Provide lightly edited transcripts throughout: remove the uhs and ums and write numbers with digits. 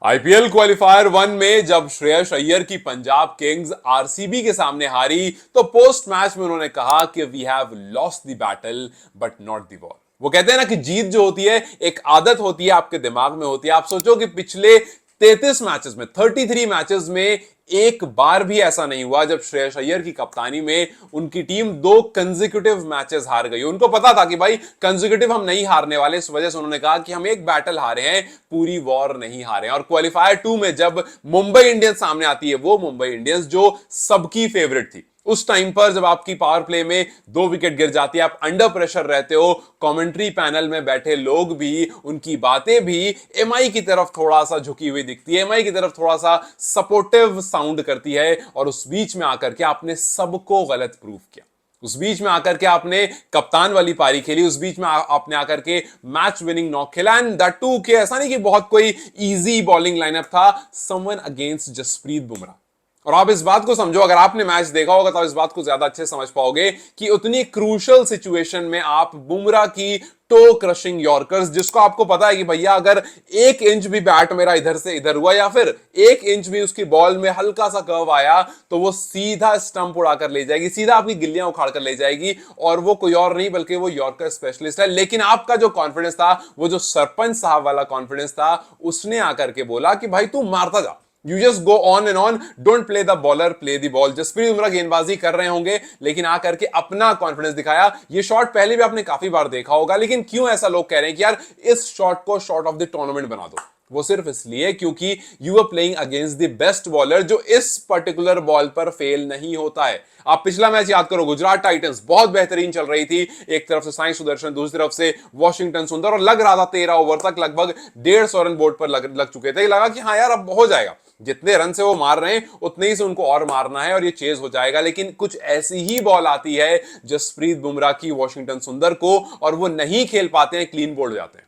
IPL qualifier 1 में जब श्रेयस अय्यर की पंजाब किंग्स आरसीबी के सामने हारी तो पोस्ट मैच में उन्होंने कहा कि we have lost the battle but not the war. वो कहते हैं ना कि जीत जो होती है एक आदत होती है, आपके दिमाग में होती है। आप सोचो कि पिछले 33 मैचेस में 33 मैचेस में एक बार भी ऐसा नहीं हुआ जब श्रेयस अय्यर की कप्तानी में उनकी टीम दो कंसेक्यूटिव मैचेस हार गई। उनको पता था कि भाई कंसेक्यूटिव हम नहीं हारने वाले, इस वजह से उन्होंने कहा कि हम एक बैटल हारे हैं, पूरी वॉर नहीं हारे। और क्वालिफायर 2 में जब मुंबई इंडियंस सामने आती है, वो मुंबई इंडियंस जो सबकी फेवरेट थी, उस टाइम पर जब आपकी पावर प्ले में 2 विकेट गिर जाती है, आप अंडर प्रेशर रहते हो, कमेंट्री पैनल में बैठे लोग भी, उनकी बातें भी एमआई की तरफ थोड़ा सा झुकी हुई दिखती है, एमआई की तरफ थोड़ा सा सपोर्टिव साउंड करती है। और उस बीच में आकर के आपने सबको गलत प्रूफ किया, उस बीच में आकर के आपने कप्तान वाली पारी खेली, उस बीच में आपने आकर के मैच विनिंग नॉक खेला। एंड दैट टू के ऐसा नहीं कि बहुत कोई इजी बॉलिंग लाइनअप था, समवन अगेंस्ट जसप्रीत बुमराह। और आप इस बात को समझो, अगर आपने मैच देखा होगा तो आप इस बात को ज्यादा अच्छे समझ पाओगे कि उतनी क्रूशल सिचुएशन में आप बुमराह की टो क्रशिंग यॉर्कर्स, जिसको आपको पता है कि भैया अगर 1 इंच भी बैट मेरा इधर से इधर हुआ या फिर 1 इंच भी उसकी बॉल में हल्का सा कर्व आया तो वो सीधा स्टंप उड़ाकर ले जाएगी, सीधा आपकी गिल्लियां उखाड़ कर ले जाएगी। और वो कोई और नहीं बल्कि वो यॉर्कर स्पेशलिस्ट है। लेकिन आपका जो कॉन्फिडेंस था, वो जो सरपंच साहब वाला कॉन्फिडेंस था, उसने आकर के बोला कि भाई तू मारता जा, you just go on and on, don't play the bowler, play the ball. Jasprit Bumrah गेंदबाजी कर रहे होंगे लेकिन आकर के अपना कॉन्फिडेंस दिखाया। ये शॉट पहले भी आपने काफी बार देखा होगा, लेकिन क्यों ऐसा लोग कह रहे हैं कि यार इस शॉट को शॉट ऑफ द टूर्नामेंट बना दो? वो सिर्फ इसलिए क्योंकि you are playing against the best bowler जो इस पर्टिकुलर बॉल पर फेल नहीं होता है। आप पिछला मैच याद करो, गुजरात टाइटंस बहुत बेहतरीन चल रही थी, एक तरफ से साई सुदर्शन, दूसरी तरफ से वॉशिंगटन सुंदर, और लग रहा था 13 ओवर तक लगभग 150 रन बोर्ड पर लग चुके थे। लगा कि हाँ यार अब हो जाएगा, जितने रन से वो मार रहे हैं उतने ही से उनको और मारना है और ये चेज हो जाएगा। लेकिन कुछ ऐसी ही बॉल आती है जसप्रीत बुमराह की वॉशिंगटन सुंदर को, और वो नहीं खेल पाते हैं, क्लीन बोल्ड हो जाते हैं।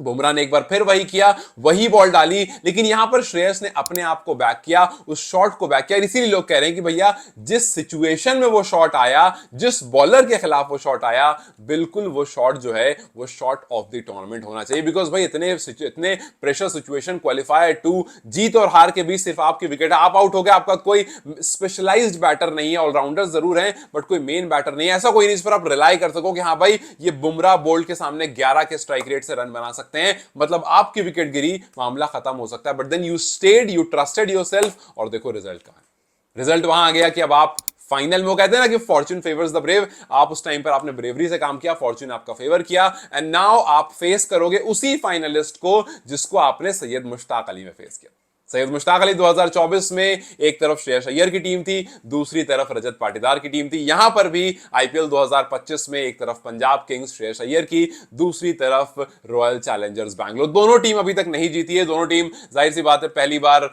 बुमराह ने एक बार फिर वही किया, वही बॉल डाली, लेकिन यहां पर श्रेयस ने अपने आप को बैक किया, उस शॉट को बैक किया। इसीलिए लोग कह रहे हैं कि भैया जिस सिचुएशन में वो शॉट आया, जिस बॉलर के खिलाफ वो शॉट आया, बिल्कुल वो शॉट जो है वो शॉट ऑफ द टूर्नामेंट होना चाहिए। बिकॉज भाई इतने प्रेशर सिचुएशन, क्वालिफायर 2, जीत और हार के बीच सिर्फ आपकी विकेट है, आप आउट हो गए, आपका कोई स्पेशलाइज्ड बैटर नहीं है, ऑलराउंडर जरूर है बट कोई मेन बैटर नहीं है। ऐसा कोई नहीं जिस पर आप रिलाई कर सको कि हाँ भाई ये बुमराह बोल्ट के सामने 11 के स्ट्राइक रेट से रन बना सकते हैं, मतलब आपकी विकेट गिरी, मामला खत्म हो सकता है। But then you stayed, you trusted yourself, और देखो रिजल्ट कहां है। रिजल्ट वहां आ गया कि अब आप फाइनल में, वो कहते हैं ना कि फॉर्च्यून फेवर्स द ब्रेव, आप उस टाइम पर आपने ब्रेवरी से काम किया, फॉर्च्यून आपका फेवर किया, एंड नाउ आप फेस करोगे उसी फाइनलिस्ट को जिसको आपने सैयद मुश्ताक अली में फेस किया। सैयद मुश्ताक अली 2024 में एक तरफ श्रेयस अय्यर की टीम थी, दूसरी तरफ रजत पाटीदार की टीम थी। यहां पर भी आईपीएल 2025 में एक तरफ पंजाब किंग्स श्रेयस अय्यर की, दूसरी तरफ रॉयल चैलेंजर्स बैंगलोर। दोनों टीम अभी तक नहीं जीती है, दोनों टीम जाहिर सी बात है पहली बार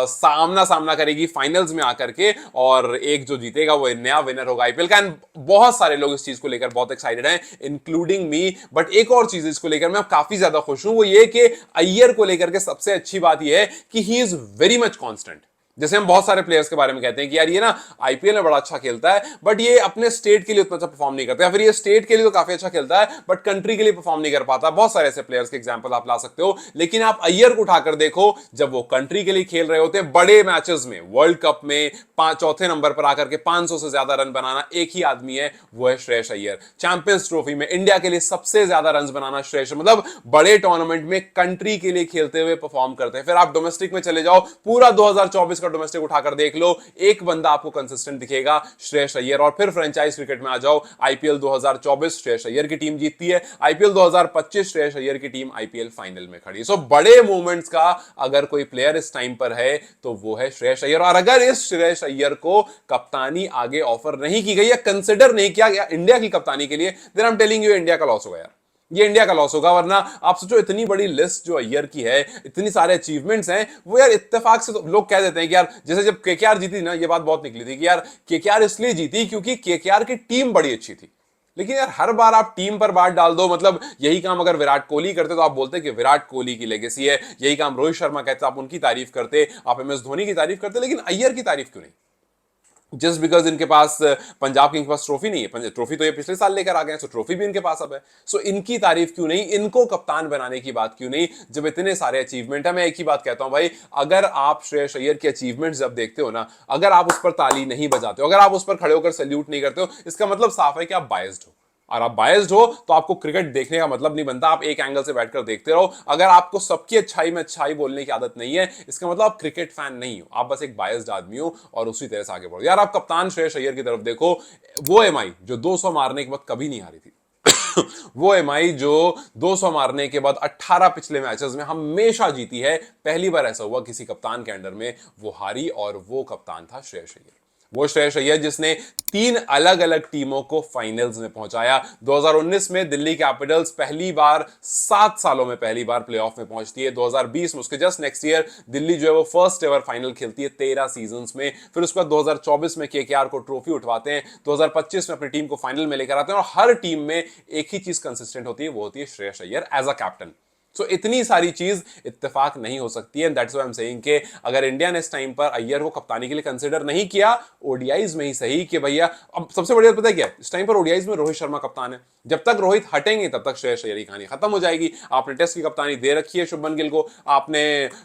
सामना सामना करेगी फाइनल्स में आकर के, और एक जो जीतेगा वो नया विनर होगा आईपीएल का। एंड बहुत सारे लोग इस चीज को लेकर बहुत एक्साइटेड हैं, इंक्लूडिंग मी। बट एक और चीज इसको लेकर मैं काफी ज्यादा खुश हूं, वो ये कि अय्यर को लेकर के सबसे अच्छी बात यह है कि he is very much constant. जैसे हम बहुत सारे प्लेयर्स के बारे में कहते हैं कि यार ये ना आईपीएल में बड़ा अच्छा खेलता है बट ये अपने स्टेट के लिए उतना अच्छा परफॉर्म नहीं करता, या फिर ये स्टेट के लिए तो काफी अच्छा खेलता है बट कंट्री के लिए परफॉर्म नहीं कर पाता। बहुत सारे ऐसे प्लेयर्स के एग्जांपल आप ला सकते हो, लेकिन आप अय्यर को उठाकर देखो, जब वो कंट्री के लिए खेल रहे होते बड़े मैचेस में, वर्ल्ड कप में चौथे नंबर पर आकर के 500 से ज्यादा रन बनाना एक ही आदमी है, वो है श्रेयस अय्यर। चैंपियंस ट्रॉफी में इंडिया के लिए सबसे ज्यादा रन बनाना श्रेयस, मतलब बड़े टूर्नामेंट में कंट्री के लिए खेलते हुए परफॉर्म करते हैं। फिर आप डोमेस्टिक में चले जाओ, पूरा 2024 का डोमेस्टिक उठाकर देख लो, एक बंदा आपको कंसिस्टेंट दिखेगा, श्रेयस अय्यर। और फिर फ्रेंचाइज क्रिकेट में आ जाओ, आईपीएल 2024 श्रेयस अय्यर की टीम जीतती है, आईपीएल 2025 श्रेयस अय्यर की टीम आईपीएल फाइनल में खड़ी। सो बड़े मूवमेंट्स का अगर कोई प्लेयर इस टाइम पर है तो वो है श्रेयस अय्यर। और अगर इस श्रेयस अय्यर को कप्तानी आगे ऑफर नहीं की गई या कंसिडर नहीं किया गया इंडिया की कप्तानी के लिए, then I am telling you India का लॉस होगा यार, ये इंडिया का लॉस होगा। वरना आप सोचो इतनी बड़ी लिस्ट जो अय्यर की है, इतनी सारे अचीवमेंट्स हैं, वो यार इत्तेफाक से तो लोग कह देते हैं कि यार, जैसे जब केकेआर जीती ना, ये बात बहुत निकली थी कि यार केकेआर इसलिए जीती क्योंकि केकेआर की टीम बड़ी अच्छी थी। लेकिन यार हर बार आप टीम पर बात डाल दो, मतलब यही काम अगर विराट कोहली करते तो आप बोलते कि विराट कोहली की लेगेसी है, यही काम रोहित शर्मा कहते आप उनकी तारीफ करते, आप एमएस धोनी की तारीफ करते, लेकिन अय्यर की तारीफ क्यों नहीं? जस्ट बिकॉज इनके पास पंजाब किंग्स के पास ट्रॉफी नहीं है, ट्रॉफी तो ये पिछले साल लेकर आ गए, सो ट्रॉफी भी इनके पास अब है। सो इनकी तारीफ क्यों नहीं, इनको कप्तान बनाने की बात क्यों नहीं, जब इतने सारे अचीवमेंट है। मैं एक ही बात कहता हूं भाई, अगर आप श्रेयस अय्यर के अचीवमेंट्स जब देखते हो ना, अगर आप उस पर ताली नहीं बजाते हो, अगर आप उस पर खड़े होकर सैल्यूट नहीं करते हो, इसका मतलब साफ है कि आप बायस्ड हो। और आप बायस्ड हो तो आपको क्रिकेट देखने का मतलब नहीं बनता, आप एक एंगल से बैठकर देखते रहो। अगर आपको सबकी अच्छाई में अच्छाई बोलने की आदत नहीं है, इसका मतलब आप क्रिकेट फैन नहीं हो, आप बस एक बायस्ड आदमी हो और उसी तरह से आगे बढ़ो। यार आप कप्तान श्रेयस अय्यर की तरफ देखो, वो एमआई जो 200 मारने के बाद कभी नहीं हारी थी वो एमआई जो 200 मारने के बाद 18 पिछले मैचेस में हमेशा जीती है, पहली बार ऐसा हुआ किसी कप्तान के अंडर में वो हारी, और वो कप्तान था श्रेयस अय्यर। वो श्रेयस अय्यर जिसने 3 अलग अलग टीमों को फाइनल्स में पहुंचाया। 2019 में दिल्ली कैपिटल्स पहली बार 7 सालों में पहली बार प्लेऑफ में पहुंचती है। 2020 में उसके जस्ट नेक्स्ट ईयर दिल्ली जो है वो फर्स्ट एवर फाइनल खेलती है 13 सीजन्स में। फिर उसके बाद 2024 में केकेआर को ट्रॉफी उठवाते हैं, 2025 में अपनी टीम को फाइनल में लेकर आते हैं, और हर टीम में एक ही चीज कंसिस्टेंट होती है, वो होती है Shreyas Iyer as a captain. So इतनी सारी चीज इत्तेफाक नहीं हो सकती है, that's why I am saying कि अगर इंडिया ने इस टाइम पर अय्यर को कप्तानी के लिए कंसीडर नहीं किया, ओडीआईज में ही सही, कि भैया अब सबसे बढ़िया पता है क्या है, इस टाइम पर ओडीआईज में रोहित शर्मा कप्तान है। जब तक रोहित हटेंगे तब तक श्रेयस अय्यर की कहानी खत्म हो जाएगी। आपने टेस्ट की कप्तानी दे रखी है शुभमन गिल को, आपने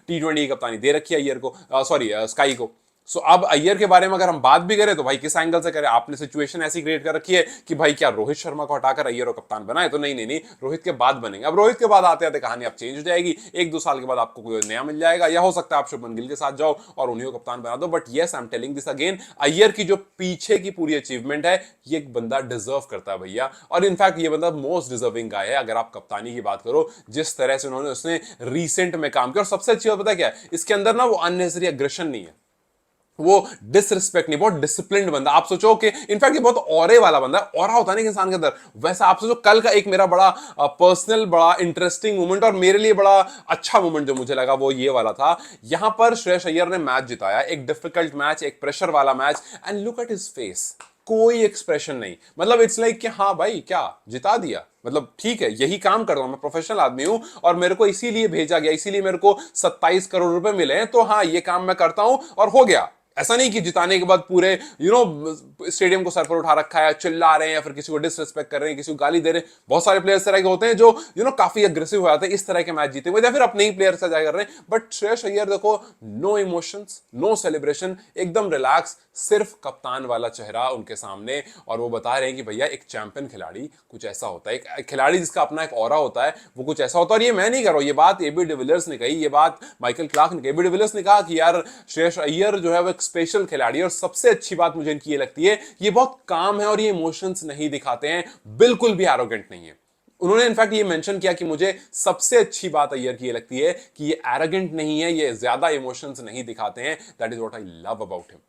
टी20 की कप्तानी दे रखी है अय्यर को, सॉरी स्काई को। सो अब अय्यर के बारे में अगर हम बात भी करें तो भाई किस एंगल से करें, आपने सिचुएशन ऐसी क्रिएट कर रखी है कि भाई क्या रोहित शर्मा को हटाकर अय्यर को कप्तान बनाए, तो नहीं नहीं नहीं, रोहित के बाद बनेंगे। अब रोहित के बाद आते आते कहानी अब चेंज हो जाएगी, 1-2 साल के बाद आपको कोई नया मिल जाएगा, या हो सकता है आप शुभमन गिल के साथ जाओ और उन्हीं को कप्तान बना दो। But yes I am telling this again, Iyer की जो पीछे की पूरी अचीवमेंट है, ये एक बंदा डिजर्व करता है भैया, और इनफैक्ट ये बंदा मोस्ट डिजर्विंग गाय है अगर आप कप्तानी की बात करो, जिस तरह से उन्होंने उसने रिसेंट में काम किया। और सबसे अच्छी बात पता है क्या है, इसके अंदर ना वो अननेसेसरी एग्रेशन नहीं है, वो डिसरिस्पेक्ट नहीं, बहुत डिसिप्लिन्ड बंदा। आप सोचो कि इनफैक्ट ये बहुत ऑरे वाला बंदा है, ऑरा होता है ना इंसान के अंदर, वैसा आप सोचो। कल का एक मेरा बड़ा पर्सनल बड़ा इंटरेस्टिंग मोमेंट और मेरे लिए बड़ा अच्छा मोमेंट जो मुझे लगा वो ये वाला था, यहां पर श्रेयस अय्यर ने मैच जिताया, एक डिफिकल्ट मैच, एक प्रेशर वाला match, and look at his face, कोई एक्सप्रेशन नहीं। मतलब इट्स लाइक कि हाँ भाई क्या जिता दिया, मतलब ठीक है, यही काम कर रहा हूं, मैं प्रोफेशनल आदमी हूं और मेरे को इसीलिए भेजा गया, इसीलिए मेरे को 27 करोड़ रुपए मिले हैं, तो हाँ ये काम मैं करता हूं और हो गया। ऐसा नहीं कि जिताने के बाद पूरे स्टेडियम को सर पर उठा रखा है, चिल्ला रहे हैं या फिर किसी को डिसरिस्पेक्ट कर रहे हैं, किसी को गाली दे रहे हैं। बहुत सारे प्लेयर्स तरह के होते हैं जो काफी अग्रेसिव हो जाते हैं, इस तरह के मैच जीते हुए या फिर अपने ही प्लेयर से जाया कर रहे हैं। बट श्रेयस अय्यर देखो, नो इमोशंस, नो सेलिब्रेशन, एकदम रिलैक्स, सिर्फ कप्तान वाला चेहरा उनके सामने, और वो बता रहे हैं कि भैया एक चैंपियन खिलाड़ी कुछ ऐसा होता है, एक खिलाड़ी जिसका अपना एक ऑरा होता है, वो कुछ ऐसा होता है। और ये मैं नहीं कर रहा हूं, ये बात एबी डिविलियर्स ने कही, ये बात माइकल क्लार्क ने कही। एबी डिविलियर्स ने कहा कि यार श्रेयस अय्यर जो है वो एक स्पेशल खिलाड़ी है, और सबसे अच्छी बात मुझे इनकी ये लगती है, ये बहुत काम है और ये इमोशंस नहीं दिखाते हैं, बिल्कुल भी एरोगेंट नहीं है। उन्होंने इनफैक्ट ये मेंशन किया कि मुझे सबसे अच्छी बात अय्यर की ये लगती है कि ये एरोगेंट नहीं है, ये ज्यादा इमोशंस नहीं दिखाते हैं, that is what I love about him.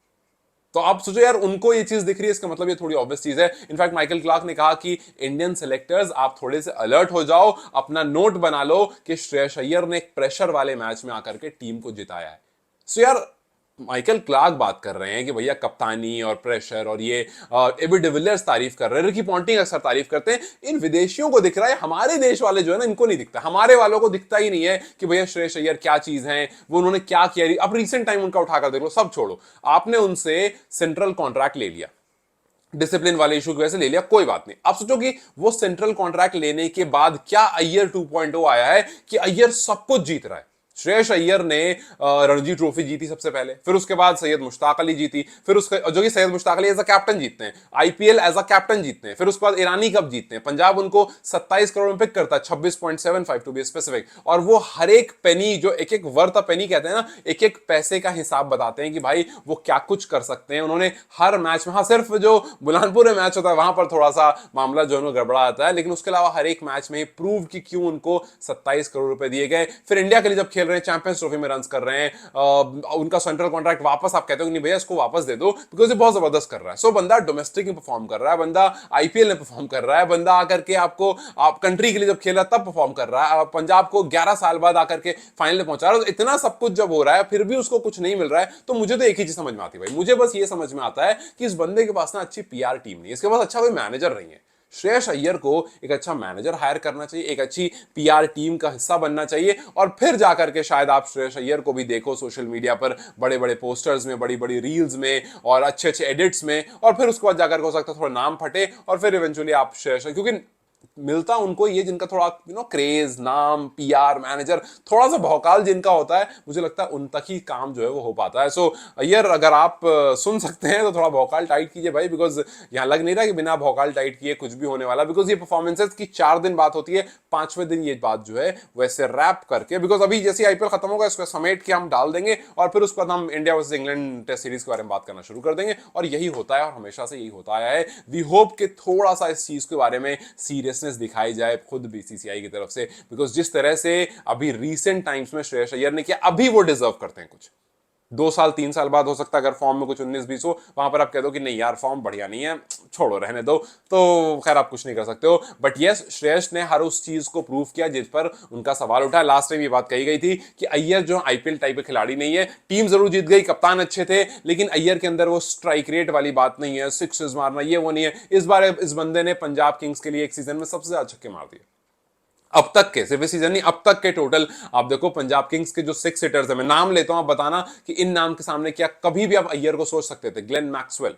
तो आप सोचो यार, उनको ये चीज दिख रही है, इसका मतलब ये थोड़ी ऑब्वियस चीज है। इनफैक्ट माइकल क्लार्क ने कहा कि इंडियन सेलेक्टर्स आप थोड़े से अलर्ट हो जाओ, अपना नोट बना लो कि श्रेयस अय्यर ने एक प्रेशर वाले मैच में आकर के टीम को जिताया है। सो यार माइकल क्लार्क बात कर रहे हैं कि भैया कप्तानी और प्रेशर, और ये एबी डिविलियर्स तारीफ कर रहे हैं, रिकी पॉन्टिंग अक्सर तारीफ करते हैं, इन विदेशियों को दिख रहा है, हमारे देश वाले जो है ना इनको नहीं दिखता, हमारे वालों को दिखता ही नहीं है कि भैया श्रेयस अय्यर क्या चीज है, वो उन्होंने क्या किया। अब रिसेंट टाइम उनका उठाकर देख लो, सब छोड़ो, आपने उनसे सेंट्रल कॉन्ट्रैक्ट ले लिया, डिसिप्लिन वाले इशू की वजह से ले लिया, कोई बात नहीं। आप सोचो कि वो सेंट्रल कॉन्ट्रैक्ट लेने के बाद क्या अय्यर 2.0 आया है कि अय्यर सब कुछ जीत रहा है। श्रेयस अय्यर ने रणजी ट्रॉफी जीती सबसे पहले, फिर उसके बाद सैयद मुश्ताक अली जीती, फिर उसके जो कि Syed Mushtaq Ali as a captain जीतते हैं, आईपीएल एज अ कैप्टन जीतते हैं, फिर उसके बाद ईरानी कप जीतते हैं, पंजाब उनको 27 करोड़ में पिक करता है, 26.75 टू बी स्पेसिफिक, और वो हर एक पेनी, जो एक एक वर्थ अ पेनी कहते हैं ना, एक एक पैसे का हिसाब बताते हैं कि भाई वो क्या कुछ कर सकते हैं। उन्होंने हर मैच में, हाँ सिर्फ जो बुलहानपुर में मैच होता है वहां पर थोड़ा सा मामला जो है गड़बड़ा आता है, लेकिन उसके अलावा हर एक मैच में प्रूव कि क्यों उनको 27 करोड़ रुपए दिए गए। फिर इंडिया के लिए जब खेल रहे हैं, चैंपियंस ट्रॉफी में रन कर रहे हैं, उनका सेंट्रल कॉन्ट्रैक्ट वापस, आप कहते हो कि नहीं भैया इसको वापस दे दो, बिकॉज ये बहुत जबरदस्त कर रहा है। सो बंदा डोमेस्टिक में परफॉर्म कर रहा है, बंदा आईपीएल में परफॉर्म कर रहा है, बंदा आकर के आपको आप कंट्री के लिए जब खेल रहा है तब परफॉर्म कर रहा है, पंजाब को 11 साल बाद आकर के फाइनल में पहुंचा रहा है। तो इतना सब कुछ जब हो रहा है फिर भी उसको कुछ नहीं मिल रहा है, तो मुझे तो एक ही चीज समझ में आती है भाई, मुझे बस ये समझ में आता है कि इस बंदे के पास ना अच्छी पीआर टीम नहीं है, इसके पास अच्छा कोई मैनेजर नहीं है। श्रेयस अय्यर को एक अच्छा मैनेजर हायर करना चाहिए, एक अच्छी पीआर टीम का हिस्सा बनना चाहिए, और फिर जाकर के शायद आप श्रेयस अय्यर को भी देखो सोशल मीडिया पर बड़े बड़े पोस्टर्स में, बड़ी बड़ी रील्स में और अच्छे अच्छे एडिट्स में, और फिर उसके बाद जाकर हो सकता है थोड़ा नाम फटे और फिर इवेंचुअली आप श्रेयस, क्योंकि मिलता उनको ये जिनका थोड़ा क्रेज, नाम, पीआर, मैनेजर, थोड़ा सा भौकाल जिनका होता है, मुझे लगता है उन तक ही काम जो है वो हो पाता है। सो अय्यर, अगर आप सुन सकते हैं तो थोड़ा भौकाल टाइट कीजिए भाई, बिकॉज यहां लग नहीं रहा कि बिना भौकाल टाइट किए कुछ भी होने वाला, बिकॉज ये परफॉर्मेंसेस की 4 दिन बात होती है, 5वें दिन ये बात जो है वैसे रैप करके, बिकॉज अभी जैसे आईपीएल खत्म होगा इसको समेट के हम डाल देंगे और फिर उसके बाद हम India versus England test series के बारे में बात करना शुरू कर देंगे, और यही होता है और हमेशा से यही होता आया है। वी होप कि थोड़ा सा इस चीज के बारे में सीरियसनेस दिखाई जाए खुद बीसीसीआई की तरफ से, बिकॉज जिस तरह से अभी रीसेंट टाइम्स में श्रेयस अय्यर ने किया, अभी वो डिजर्व करते हैं कुछ। 2 साल 3 साल बाद हो सकता है अगर फॉर्म में कुछ 19-20 हो, वहां पर आप कह दो कि नहीं यार फॉर्म बढ़िया नहीं है, छोड़ो रहने दो, तो खैर आप कुछ नहीं कर सकते हो। बट यस, श्रेयस ने हर उस चीज को प्रूव किया जिस पर उनका सवाल उठा। लास्ट टाइम ये बात कही गई थी कि अय्यर जो आईपीएल टाइप के खिलाड़ी नहीं है, टीम जरूर जीत गई, कप्तान अच्छे थे, लेकिन अय्यर के अंदर वो स्ट्राइक रेट वाली बात नहीं है, सिक्सेस मारना ये वो नहीं है। इस बार इस बंदे ने पंजाब किंग्स के लिए एक सीजन में सबसे ज्यादा छक्के मार दिए अब तक के, सिर्फ इस सीजन नहीं, अब तक के टोटल आप देखो। पंजाब किंग्स के जो 6 हिटर्स है, मैं नाम लेता हूं, आप बताना कि इन नाम के सामने क्या कभी भी आप अय्यर को सोच सकते थे? ग्लेन मैक्सवेल,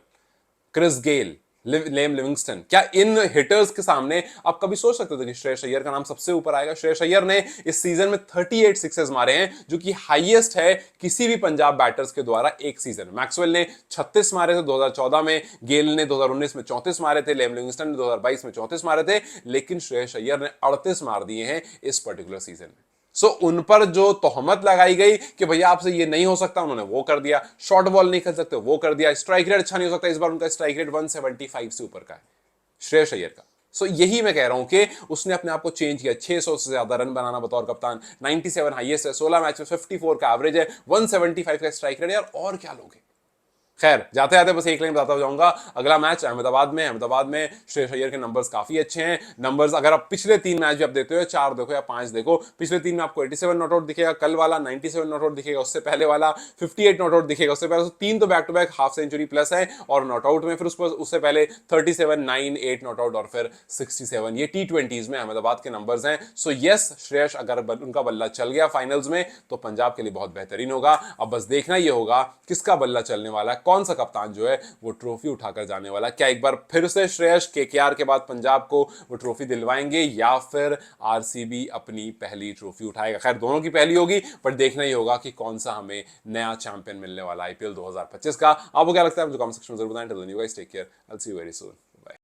क्रिस गेल, लेम लिविंगस्टन, क्या इन हिटर्स के सामने आप कभी सोच सकते थे कि श्रेयस अय्यर का नाम सबसे ऊपर आएगा? श्रेयस अय्यर ने इस सीजन में 38 सिक्सेस मारे हैं, जो कि हाईएस्ट है किसी भी पंजाब बैटर्स के द्वारा एक सीजन। मैक्सवेल ने 36 मारे थे 2014 में, गेल ने 2019 में 34 मारे थे, लेम लिविंगस्टन ने 2022 में 34 मारे थे, लेकिन श्रेयस अय्यर ने 38 मार दिए हैं इस पर्टिकुलर सीजन में। सो उन पर जो तोहमत लगाई गई कि भैया आपसे ये नहीं हो सकता, उन्होंने वो कर दिया। शॉर्ट बॉल नहीं खेल सकते, वो कर दिया। स्ट्राइक रेट अच्छा नहीं हो सकता, इस बार उनका स्ट्राइक रेट 175 से ऊपर का है श्रेयस अय्यर का। सो यही मैं कह रहा हूं कि उसने अपने आप को चेंज किया। 600 से ज्यादा रन बनाना बतौर कप्तान, 97 हाईएस्ट है, 16 मैच में 54 का एवरेज है, 175 का स्ट्राइक रेट, यार और क्या लोगे। खैर, जाते जाते बस एक लाइन बताता जाऊंगा, अगला मैच अहमदाबाद में। अहमदाबाद में श्रेयस अय्यर के नंबर्स काफी अच्छे हैं। नंबर्स अगर आप पिछले 3 मैच भी आप देखते हो, 4 देखो या 5 देखो, पिछले 3 में आपको 87 नॉट आउट दिखेगा, कल वाला 97 नॉट आउट दिखेगा, उससे पहले वाला 58 नॉट आउट दिखेगा, उससे पहले 3 तो back to back half century plus है, और नॉट आउट में फिर उससे पहले 37, 9, 8 नॉट आउट और फिर 67। ये T20s में अहमदाबाद के नंबर्स हैं। सो यस, श्रेयस अगर उनका बल्ला चल गया फाइनल्स में तो पंजाब के लिए बहुत बेहतरीन होगा। अब बस देखना ये होगा किसका बल्ला चलने वाला है, कौन सा कप्तान जो है वो ट्रॉफी उठाकर जाने वाला। क्या एक बार फिर से श्रेयस केकेआर के बाद पंजाब को वो ट्रॉफी दिलवाएंगे, या फिर आरसीबी अपनी पहली ट्रॉफी उठाएगा? खैर, दोनों की पहली होगी, पर देखना ही होगा कि कौन सा हमें नया चैंपियन मिलने वाला आईपीएल 2025 का। आपको क्या लगता है मुझे कमेंट सेक्शन में जरूर बताएं। Till then you guys take care, I will see you very soon.